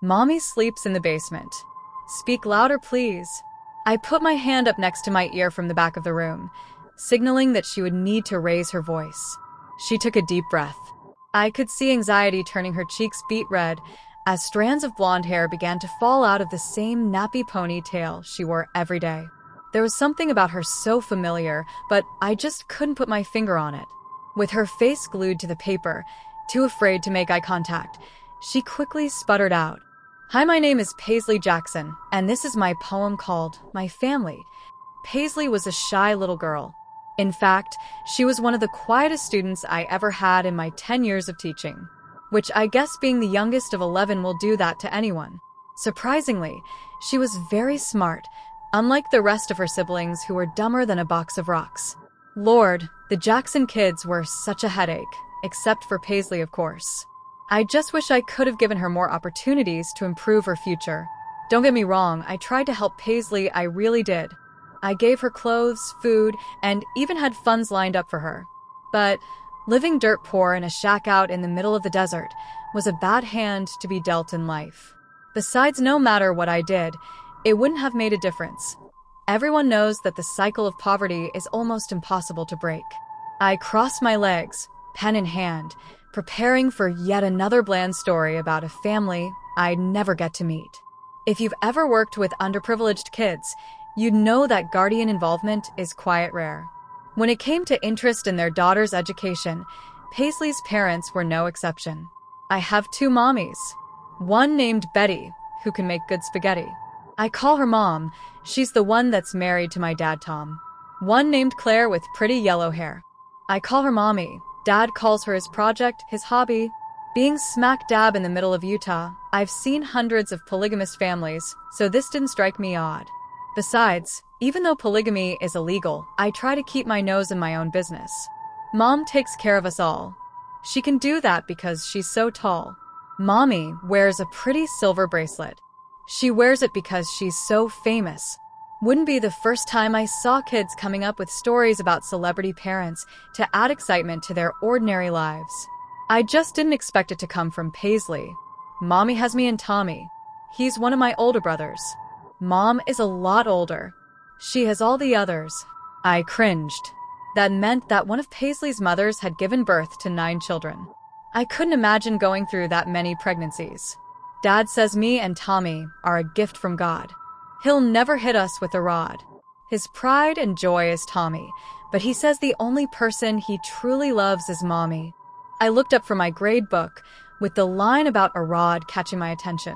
Mommy sleeps in the basement. Speak louder, please. I put my hand up next to my ear from the back of the room, signaling that she would need to raise her voice. She took a deep breath. I could see anxiety turning her cheeks beet red as strands of blonde hair began to fall out of the same nappy ponytail she wore every day. There was something about her so familiar, but I just couldn't put my finger on it. With her face glued to the paper, too afraid to make eye contact, she quickly sputtered out, "Hi, my name is Paisley Jackson, and this is my poem called My Family." Paisley was a shy little girl. In fact, she was one of the quietest students I ever had in my 10 years of teaching, which I guess being the youngest of 11 will do that to anyone. Surprisingly, she was very smart, unlike the rest of her siblings who were dumber than a box of rocks. Lord, the Jackson kids were such a headache, except for Paisley, of course. I just wish I could have given her more opportunities to improve her future. Don't get me wrong, I tried to help Paisley, I really did. I gave her clothes, food, and even had funds lined up for her. But living dirt poor in a shack out in the middle of the desert was a bad hand to be dealt in life. Besides, no matter what I did, it wouldn't have made a difference. Everyone knows that the cycle of poverty is almost impossible to break. I crossed my legs, pen in hand, preparing for yet another bland story about a family I'd never get to meet. If you've ever worked with underprivileged kids, you'd know that guardian involvement is quite rare. When it came to interest in their daughter's education, Paisley's parents were no exception. I have two mommies. One named Betty, who can make good spaghetti. I call her Mom. She's the one that's married to my dad, Tom. One named Claire with pretty yellow hair. I call her Mommy. Dad calls her his project, his hobby. Being smack dab in the middle of Utah, I've seen hundreds of polygamous families, so this didn't strike me odd. Besides, even though polygamy is illegal, I try to keep my nose in my own business. Mom takes care of us all. She can do that because she's so tall. Mommy wears a pretty silver bracelet. She wears it because she's so famous. Wouldn't be the first time I saw kids coming up with stories about celebrity parents to add excitement to their ordinary lives. I just didn't expect it to come from Paisley. Mommy has me and Tommy. He's one of my older brothers. Mom is a lot older. She has all the others. I cringed. That meant that one of Paisley's mothers had given birth to 9 children. I couldn't imagine going through that many pregnancies. Dad says me and Tommy are a gift from God. He'll never hit us with a rod. His pride and joy is Tommy, but he says the only person he truly loves is Mommy. I looked up from my grade book, with the line about a rod catching my attention.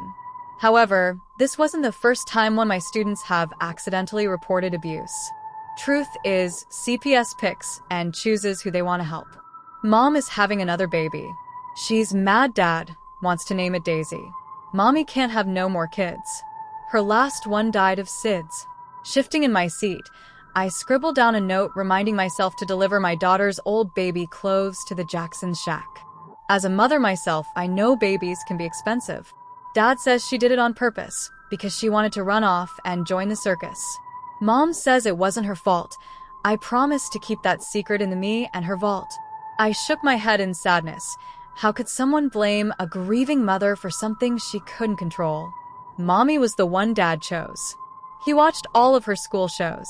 However, this wasn't the first time one of my students have accidentally reported abuse. Truth is, CPS picks and chooses who they want to help. Mom is having another baby. She's mad Dad wants to name it Daisy. Mommy can't have no more kids. Her last one died of SIDS. Shifting in my seat, I scribbled down a note reminding myself to deliver my daughter's old baby clothes to the Jackson shack. As a mother myself, I know babies can be expensive. Dad says she did it on purpose, because she wanted to run off and join the circus. Mom says it wasn't her fault. I promised to keep that secret in the me and her vault. I shook my head in sadness. How could someone blame a grieving mother for something she couldn't control? Mommy was the one Dad chose. He watched all of her school shows.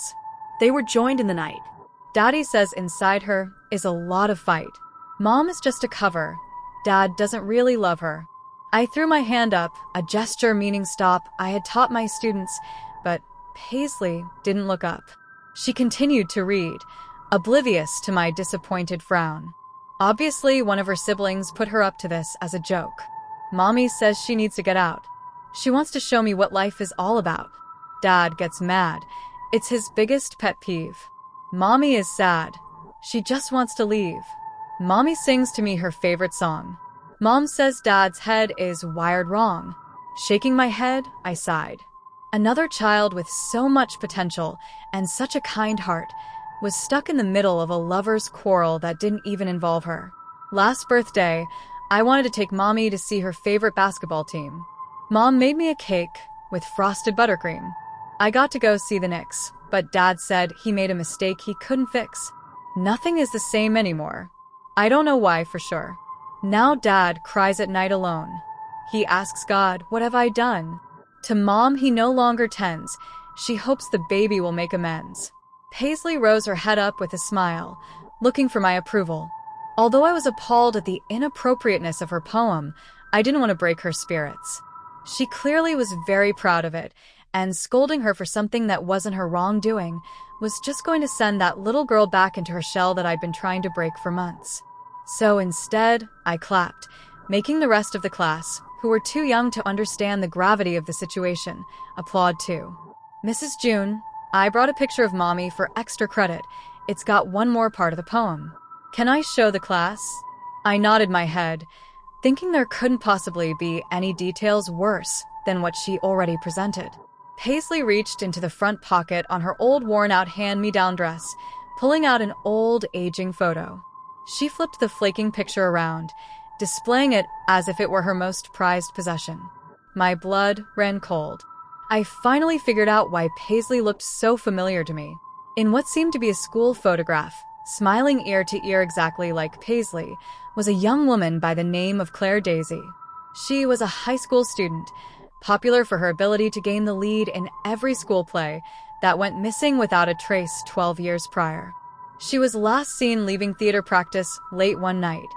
They were joined in the night. Daddy says inside her is a lot of fight. Mom is just a cover. Dad doesn't really love her. I threw my hand up, a gesture meaning stop I had taught my students, but Paisley didn't look up. She continued to read, oblivious to my disappointed frown. Obviously, one of her siblings put her up to this as a joke. Mommy says she needs to get out. She wants to show me what life is all about. Dad gets mad. It's his biggest pet peeve. Mommy is sad. She just wants to leave. Mommy sings to me her favorite song. Mom says Dad's head is wired wrong. Shaking my head, I sighed. Another child with so much potential and such a kind heart was stuck in the middle of a lover's quarrel that didn't even involve her. Last birthday, I wanted to take Mommy to see her favorite basketball team. Mom made me a cake with frosted buttercream. I got to go see the Knicks, but Dad said he made a mistake he couldn't fix. Nothing is the same anymore. I don't know why for sure. Now Dad cries at night alone. He asks God, "What have I done?" To Mom, he no longer tends. She hopes the baby will make amends. Paisley rose her head up with a smile, looking for my approval. Although I was appalled at the inappropriateness of her poem, I didn't want to break her spirits. She clearly was very proud of it, and scolding her for something that wasn't her wrongdoing was just going to send that little girl back into her shell that I'd been trying to break for months. So instead, I clapped, making the rest of the class, who were too young to understand the gravity of the situation, applaud too. Mrs. June, I brought a picture of Mommy for extra credit. It's got one more part of the poem. Can I show the class? I nodded my head, thinking there couldn't possibly be any details worse than what she already presented. Paisley reached into the front pocket on her old worn-out hand-me-down dress, pulling out an old, aging photo. She flipped the flaking picture around, displaying it as if it were her most prized possession. My blood ran cold. I finally figured out why Paisley looked so familiar to me. In what seemed to be a school photograph, smiling ear to ear exactly like Paisley, was a young woman by the name of Claire Daisy. She was a high school student, popular for her ability to gain the lead in every school play that went missing without a trace 12 years prior. She was last seen leaving theater practice late one night,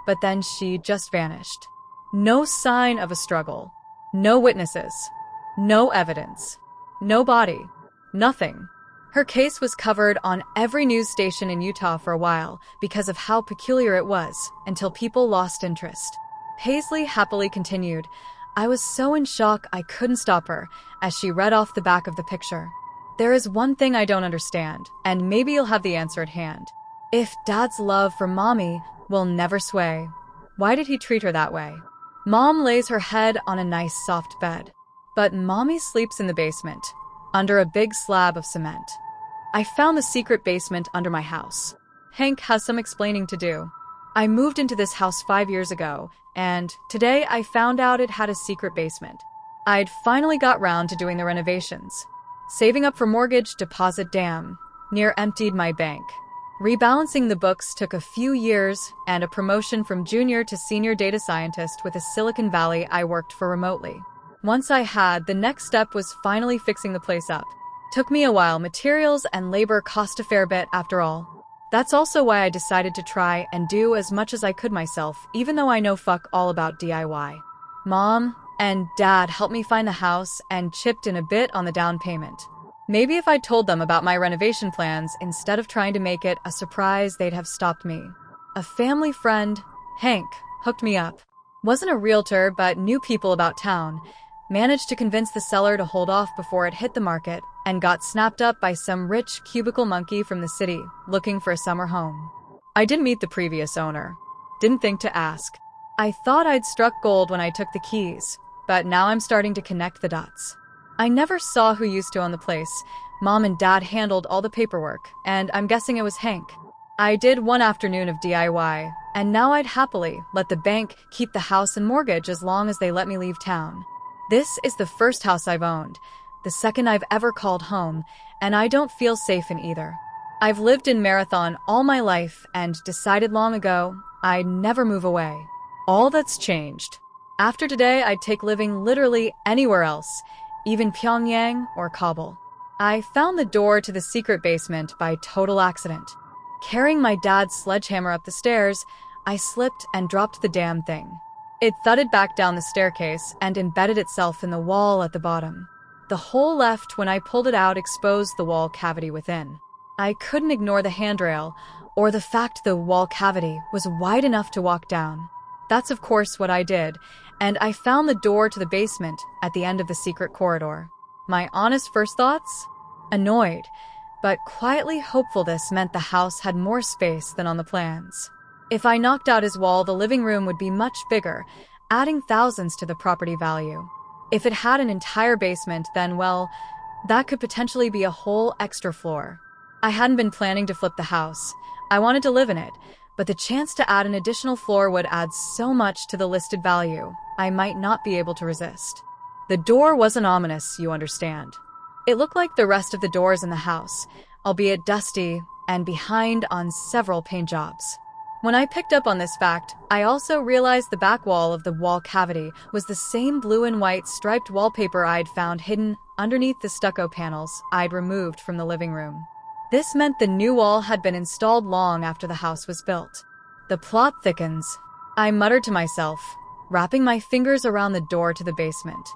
but then she just vanished. No sign of a struggle. No witnesses. No evidence. No body. Nothing. Her case was covered on every news station in Utah for a while because of how peculiar it was, until people lost interest. Paisley happily continued. I was so in shock I couldn't stop her as she read off the back of the picture. There is one thing I don't understand, and maybe you'll have the answer at hand. If Dad's love for Mommy will never sway, why did he treat her that way? Mom lays her head on a nice soft bed, but Mommy sleeps in the basement, under a big slab of cement. I found the secret basement under my house. Hank has some explaining to do. I moved into this house 5 years ago, and today I found out it had a secret basement. I'd finally got round to doing the renovations. Saving up for mortgage deposit near emptied my bank. Rebalancing the books took a few years and a promotion from junior to senior data scientist with a Silicon Valley I worked for remotely. Once I had, the next step was finally fixing the place up. Took me a while. Materials and labor cost a fair bit after all. That's also why I decided to try and do as much as I could myself, even though I know fuck all about DIY. Mom and Dad helped me find the house and chipped in a bit on the down payment. Maybe if I'd told them about my renovation plans instead of trying to make it a surprise, they'd have stopped me. A family friend, Hank, hooked me up. Wasn't a realtor, but knew people about town. Managed to convince the seller to hold off before it hit the market, and got snapped up by some rich cubicle monkey from the city looking for a summer home. I didn't meet the previous owner. Didn't think to ask. I thought I'd struck gold when I took the keys, but now I'm starting to connect the dots. I never saw who used to own the place. Mom and Dad handled all the paperwork, and I'm guessing it was Hank. I did one afternoon of DIY, and now I'd happily let the bank keep the house and mortgage as long as they let me leave town. This is the first house I've owned, the second I've ever called home, and I don't feel safe in either. I've lived in Marathon all my life and decided long ago I'd never move away. All that's changed. After today, I'd take living literally anywhere else, even Pyongyang or Kabul. I found the door to the secret basement by total accident. Carrying my dad's sledgehammer up the stairs, I slipped and dropped the damn thing. It thudded back down the staircase and embedded itself in the wall at the bottom. The hole left when I pulled it out exposed the wall cavity within. I couldn't ignore the handrail or the fact the wall cavity was wide enough to walk down. That's of course what I did, and I found the door to the basement at the end of the secret corridor. My honest first thoughts? Annoyed, but quietly hopeful this meant the house had more space than on the plans. If I knocked out his wall, the living room would be much bigger, adding thousands to the property value. If it had an entire basement, then, well, that could potentially be a whole extra floor. I hadn't been planning to flip the house. I wanted to live in it, but the chance to add an additional floor would add so much to the listed value, I might not be able to resist. The door wasn't ominous, you understand. It looked like the rest of the doors in the house, albeit dusty and behind on several paint jobs. When I picked up on this fact, I also realized the back wall of the wall cavity was the same blue and white striped wallpaper I'd found hidden underneath the stucco panels I'd removed from the living room. This meant the new wall had been installed long after the house was built. The plot thickens. I muttered to myself, wrapping my fingers around the door to the basement.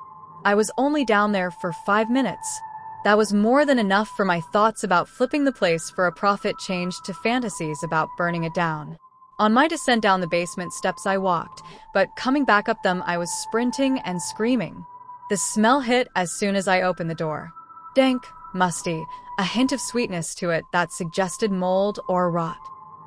I was only down there for 5 minutes. That was more than enough for my thoughts about flipping the place for a profit changed to fantasies about burning it down. On my descent down the basement steps I walked, but coming back up them I was sprinting and screaming. The smell hit as soon as I opened the door. Dank, musty, a hint of sweetness to it that suggested mold or rot.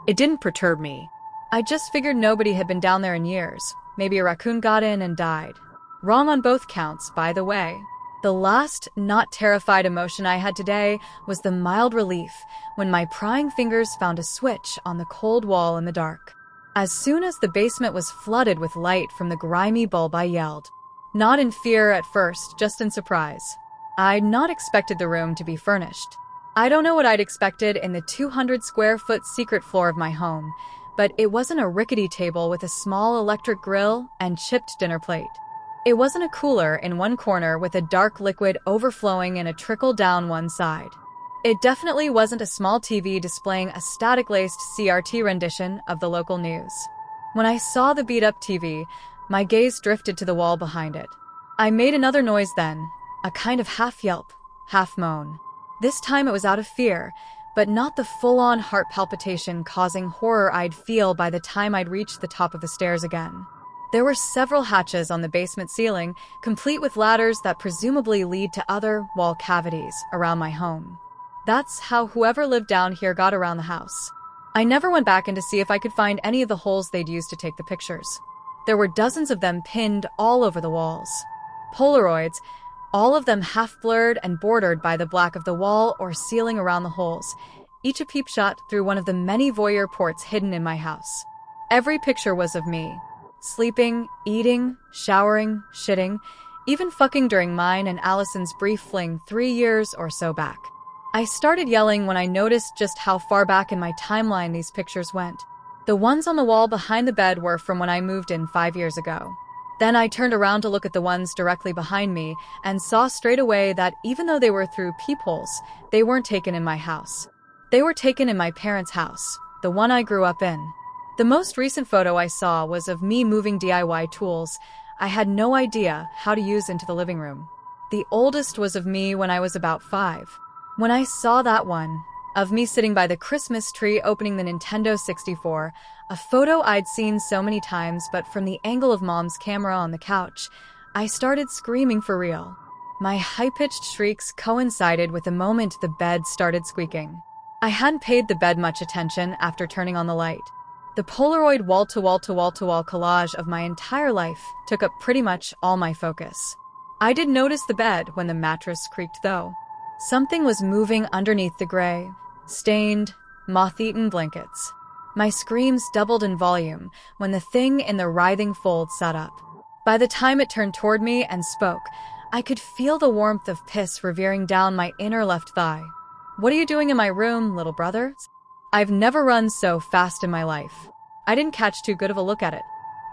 It didn't perturb me. I just figured nobody had been down there in years. Maybe a raccoon got in and died. Wrong on both counts, by the way. The last, not terrified emotion I had today was the mild relief when my prying fingers found a switch on the cold wall in the dark. As soon as the basement was flooded with light from the grimy bulb, I yelled. Not in fear at first, just in surprise. I'd not expected the room to be furnished. I don't know what I'd expected in the 200-square-foot secret floor of my home, but it wasn't a rickety table with a small electric grill and chipped dinner plate. It wasn't a cooler in one corner with a dark liquid overflowing in a trickle down one side. It definitely wasn't a small TV displaying a static-laced CRT rendition of the local news. When I saw the beat-up TV, my gaze drifted to the wall behind it. I made another noise then, a kind of half yelp, half moan. This time it was out of fear, but not the full-on heart palpitation causing horror I'd feel by the time I'd reached the top of the stairs again. There were several hatches on the basement ceiling, complete with ladders that presumably lead to other wall cavities around my home. That's how whoever lived down here got around the house. I never went back in to see if I could find any of the holes they'd used to take the pictures. There were dozens of them pinned all over the walls. Polaroids, all of them half-blurred and bordered by the black of the wall or ceiling around the holes, each a peep shot through one of the many voyeur ports hidden in my house. Every picture was of me. Sleeping, eating, showering, shitting, even fucking during mine and Allison's brief fling 3 years or so back. I started yelling when I noticed just how far back in my timeline these pictures went. The ones on the wall behind the bed were from when I moved in 5 years ago. Then I turned around to look at the ones directly behind me and saw straight away that even though they were through peepholes, they weren't taken in my house. They were taken in my parents' house, the one I grew up in. The most recent photo I saw was of me moving DIY tools I had no idea how to use into the living room. The oldest was of me when I was about 5. When I saw that one, of me sitting by the Christmas tree opening the Nintendo 64, a photo I'd seen so many times but from the angle of Mom's camera on the couch, I started screaming for real. My high-pitched shrieks coincided with the moment the bed started squeaking. I hadn't paid the bed much attention after turning on the light. The Polaroid wall-to-wall-to-wall-to-wall collage of my entire life took up pretty much all my focus. I did notice the bed when the mattress creaked, though. Something was moving underneath the gray, stained, moth-eaten blankets. My screams doubled in volume when the thing in the writhing fold sat up. By the time it turned toward me and spoke, I could feel the warmth of piss revering down my inner left thigh. "What are you doing in my room, little brother?" I've never run so fast in my life. I didn't catch too good of a look at it.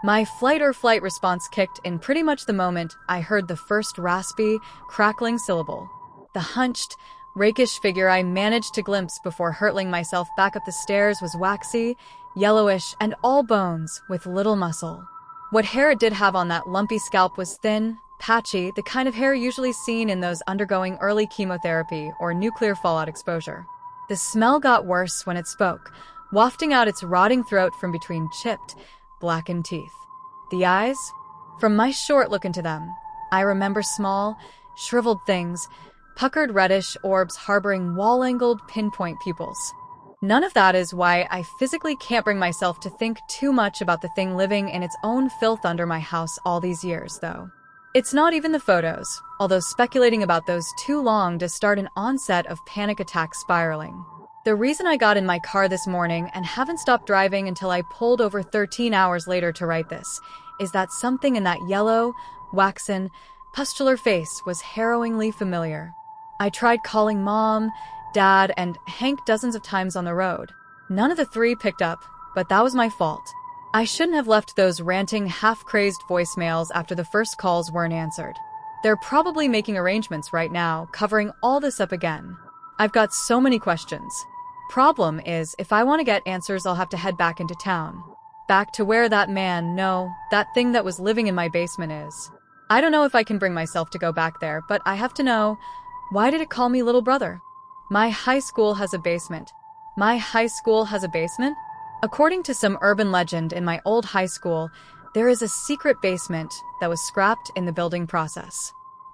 My flight or flight response kicked in pretty much the moment I heard the first raspy, crackling syllable. The hunched, rakish figure I managed to glimpse before hurtling myself back up the stairs was waxy, yellowish, and all bones with little muscle. What hair it did have on that lumpy scalp was thin, patchy, the kind of hair usually seen in those undergoing early chemotherapy or nuclear fallout exposure. The smell got worse when it spoke, wafting out its rotting throat from between chipped, blackened teeth. The eyes? From my short look into them, I remember small, shriveled things, puckered reddish orbs harboring wall-angled pinpoint pupils. None of that is why I physically can't bring myself to think too much about the thing living in its own filth under my house all these years, though. It's not even the photos, although speculating about those too long to start an onset of panic attack spiraling. The reason I got in my car this morning and haven't stopped driving until I pulled over 13 hours later to write this is that something in that yellow, waxen, pustular face was harrowingly familiar. I tried calling Mom, Dad, and Hank dozens of times on the road. None of the three picked up, but that was my fault. I shouldn't have left those ranting, half-crazed voicemails after the first calls weren't answered. They're probably making arrangements right now, covering all this up again. I've got so many questions. Problem is, if I want to get answers, I'll have to head back into town. Back to where that man, no, that thing that was living in my basement is. I don't know if I can bring myself to go back there, but I have to know, why did it call me little brother? My high school has a basement. My high school has a basement? According to some urban legend in my old high school, there is a secret basement that was scrapped in the building process.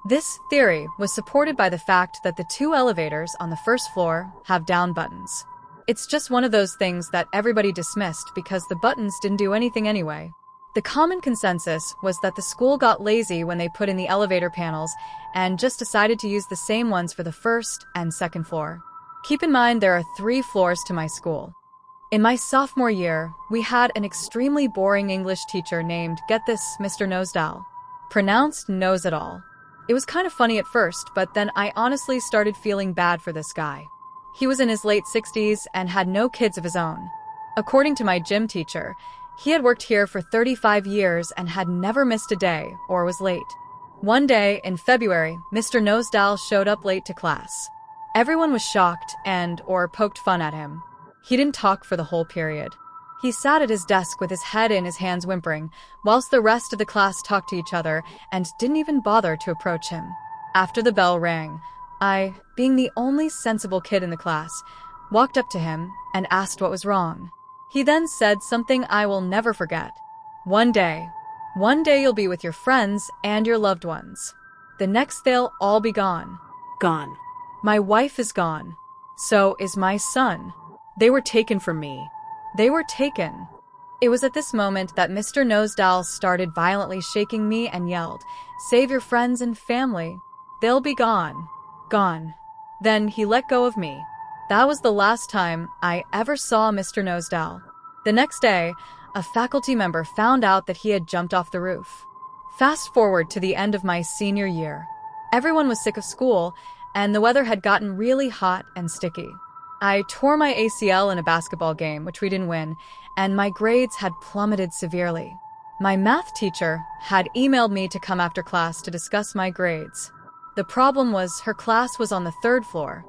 This theory was supported by the fact that the 2 elevators on the first floor have down buttons. It's just one of those things that everybody dismissed because the buttons didn't do anything anyway. The common consensus was that the school got lazy when they put in the elevator panels and just decided to use the same ones for the first and second floor. Keep in mind there are 3 floors to my school. In my sophomore year, we had an extremely boring English teacher named, get this, Mr. Nosedal. Pronounced Nose-it-all. It was kind of funny at first, but then I honestly started feeling bad for this guy. He was in his late 60s and had no kids of his own. According to my gym teacher, he had worked here for 35 years and had never missed a day or was late. One day in February, Mr. Nosedal showed up late to class. Everyone was shocked or poked fun at him. He didn't talk for the whole period. He sat at his desk with his head in his hands whimpering, whilst the rest of the class talked to each other and didn't even bother to approach him. After the bell rang, I, being the only sensible kid in the class, walked up to him and asked what was wrong. He then said something I will never forget. One day you'll be with your friends and your loved ones. The next they'll all be gone. Gone. My wife is gone. So is my son. They were taken from me. They were taken. It was at this moment that Mr. Nosedal started violently shaking me and yelled, "Save your friends and family. They'll be gone. Gone." Then he let go of me. That was the last time I ever saw Mr. Nosedal. The next day, a faculty member found out that he had jumped off the roof. Fast forward to the end of my senior year. Everyone was sick of school, and the weather had gotten really hot and sticky. I tore my ACL in a basketball game, which we didn't win, and my grades had plummeted severely. My math teacher had emailed me to come after class to discuss my grades. The problem was her class was on the 3rd floor.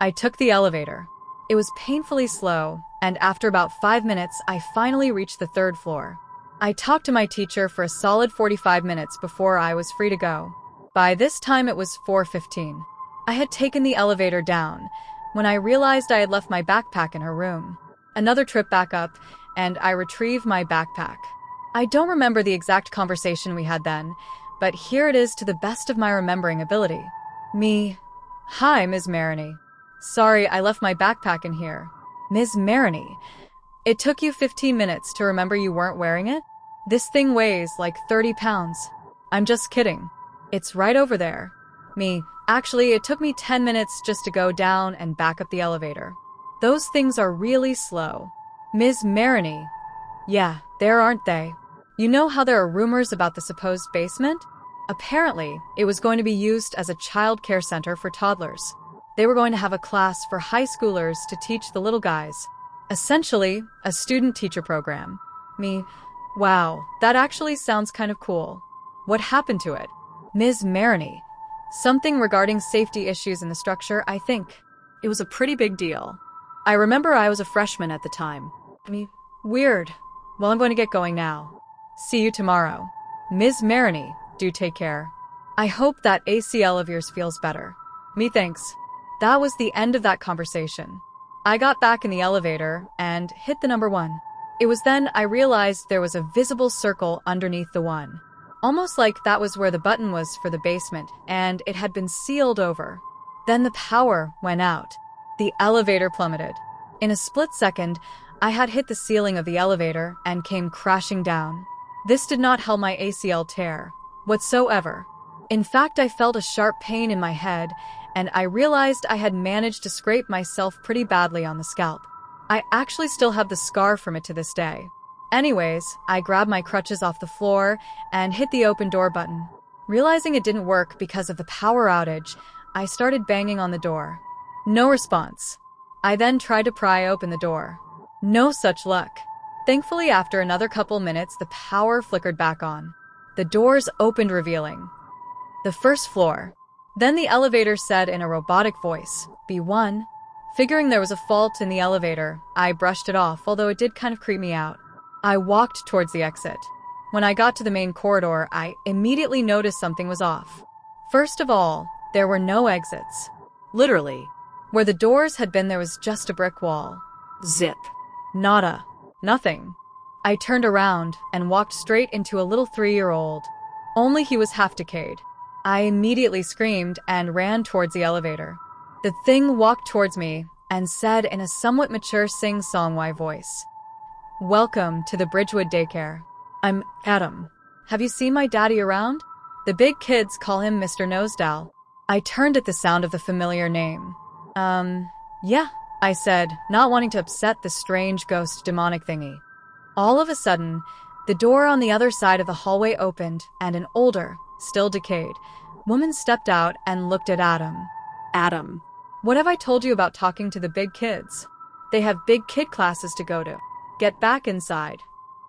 I took the elevator. It was painfully slow, and after about 5 minutes, I finally reached the 3rd floor. I talked to my teacher for a solid 45 minutes before I was free to go. By this time, it was 4:15. I had taken the elevator down when I realized I had left my backpack in her room. Another trip back up, and I retrieved my backpack. I don't remember the exact conversation we had then, but here it is to the best of my remembering ability. Me. Hi, Ms. Maroney. Sorry, I left my backpack in here. Ms. Maroney. It took you 15 minutes to remember you weren't wearing it? This thing weighs like 30 pounds. I'm just kidding. It's right over there. Me. Actually, it took me 10 minutes just to go down and back up the elevator. Those things are really slow. Ms. Maroney. Yeah, there aren't they? You know how there are rumors about the supposed basement? Apparently, it was going to be used as a child care center for toddlers. They were going to have a class for high schoolers to teach the little guys. Essentially, a student-teacher program. Me. Wow, that actually sounds kind of cool. What happened to it? Ms. Maroney. Something regarding safety issues in the structure, I think. It was a pretty big deal. I remember I was a freshman at the time. Me. Weird. Well, I'm going to get going now. See you tomorrow. Ms. Maroney, do take care. I hope that ACL of yours feels better. Me thanks. That was the end of that conversation. I got back in the elevator and hit the number 1. It was then I realized there was a visible circle underneath the 1. Almost like that was where the button was for the basement, and it had been sealed over. Then the power went out. The elevator plummeted. In a split second, I had hit the ceiling of the elevator and came crashing down. This did not help my ACL tear whatsoever. In fact, I felt a sharp pain in my head, and I realized I had managed to scrape myself pretty badly on the scalp. I actually still have the scar from it to this day. Anyways, I grabbed my crutches off the floor and hit the open door button. Realizing it didn't work because of the power outage, I started banging on the door. No response. I then tried to pry open the door. No such luck. Thankfully, after another couple minutes, the power flickered back on. The doors opened, revealing the first floor. Then the elevator said in a robotic voice, B1. Figuring there was a fault in the elevator, I brushed it off, although it did kind of creep me out. I walked towards the exit. When I got to the main corridor, I immediately noticed something was off. First of all, there were no exits. Literally. Where the doors had been, there was just a brick wall. Zip. Nada. Nothing. I turned around and walked straight into a little 3-year-old. Only he was half decayed. I immediately screamed and ran towards the elevator. The thing walked towards me and said in a somewhat mature sing-song voice, "Welcome to the Bridgewood daycare. I'm Adam. Have you seen my daddy around? The big kids call him Mr. Nosedal." I turned at the sound of the familiar name. Yeah, I said, not wanting to upset the strange ghost demonic thingy. All of a sudden, the door on the other side of the hallway opened and an older, still decayed, woman stepped out and looked at Adam. Adam. What have I told you about talking to the big kids? They have big kid classes to go to. Get back inside.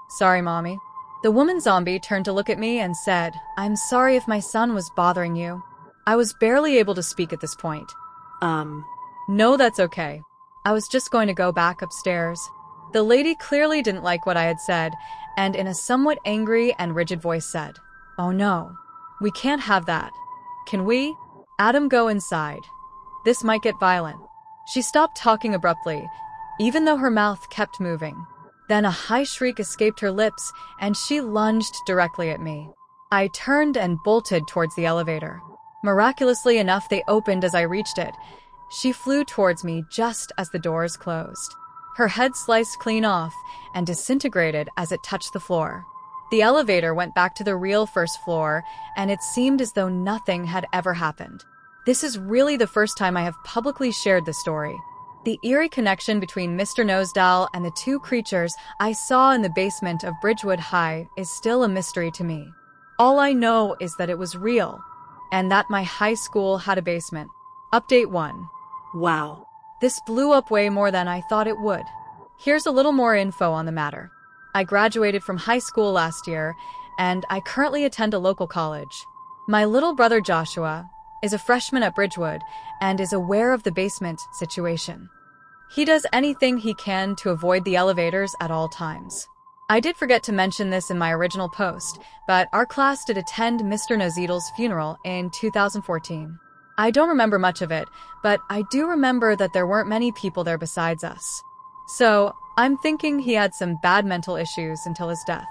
Sorry, Mommy. The woman zombie turned to look at me and said, I'm sorry if my son was bothering you. I was barely able to speak at this point. No, that's okay. I was just going to go back upstairs. The lady clearly didn't like what I had said, and in a somewhat angry and rigid voice said, Oh no, we can't have that. Can we? Adam, go inside. This might get violent. She stopped talking abruptly, even though her mouth kept moving. Then a high shriek escaped her lips, and she lunged directly at me. I turned and bolted towards the elevator. Miraculously enough, they opened as I reached it. She flew towards me just as the doors closed. Her head sliced clean off and disintegrated as it touched the floor. The elevator went back to the real first floor, and it seemed as though nothing had ever happened. This is really the first time I have publicly shared this story. The eerie connection between Mr. Nosedal and the two creatures I saw in the basement of Bridgewood High is still a mystery to me. All I know is that it was real, and that my high school had a basement. Update 1. Wow. This blew up way more than I thought it would. Here's a little more info on the matter. I graduated from high school last year, and I currently attend a local college. My little brother Joshua is a freshman at Bridgewood and is aware of the basement situation. He does anything he can to avoid the elevators at all times. I did forget to mention this in my original post, but our class did attend Mr. Nosedal's funeral in 2014. I don't remember much of it, but I do remember that there weren't many people there besides us. So, I'm thinking he had some bad mental issues until his death.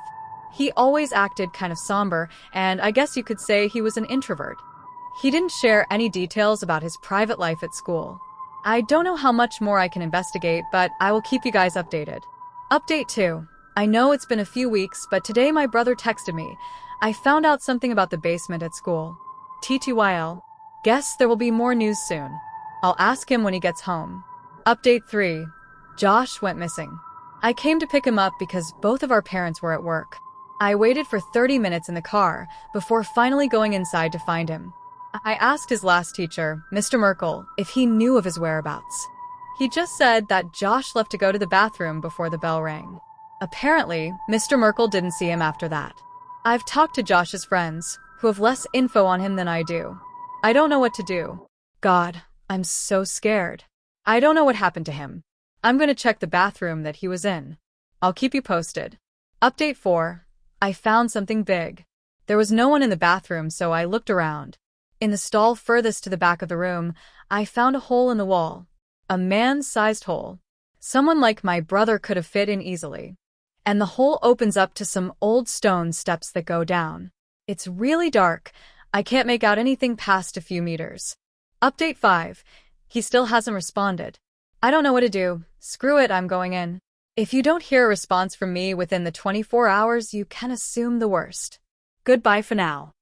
He always acted kind of somber, and I guess you could say he was an introvert. He didn't share any details about his private life at school. I don't know how much more I can investigate, but I will keep you guys updated. Update 2. I know it's been a few weeks, but today my brother texted me. I found out something about the basement at school. TTYL. Guess there will be more news soon. I'll ask him when he gets home. Update 3. Josh went missing. I came to pick him up because both of our parents were at work. I waited for 30 minutes in the car before finally going inside to find him. I asked his last teacher, Mr. Merkel, if he knew of his whereabouts. He just said that Josh left to go to the bathroom before the bell rang. Apparently, Mr. Merkel didn't see him after that. I've talked to Josh's friends, who have less info on him than I do. I don't know what to do. God, I'm so scared. I don't know what happened to him. I'm going to check the bathroom that he was in. I'll keep you posted. Update 4. I found something big. There was no one in the bathroom, so I looked around. In the stall furthest to the back of the room, I found a hole in the wall. A man-sized hole. Someone like my brother could have fit in easily. And the hole opens up to some old stone steps that go down. It's really dark. I can't make out anything past a few meters. Update 5. He still hasn't responded. I don't know what to do. Screw it, I'm going in. If you don't hear a response from me within the 24 hours, you can assume the worst. Goodbye for now.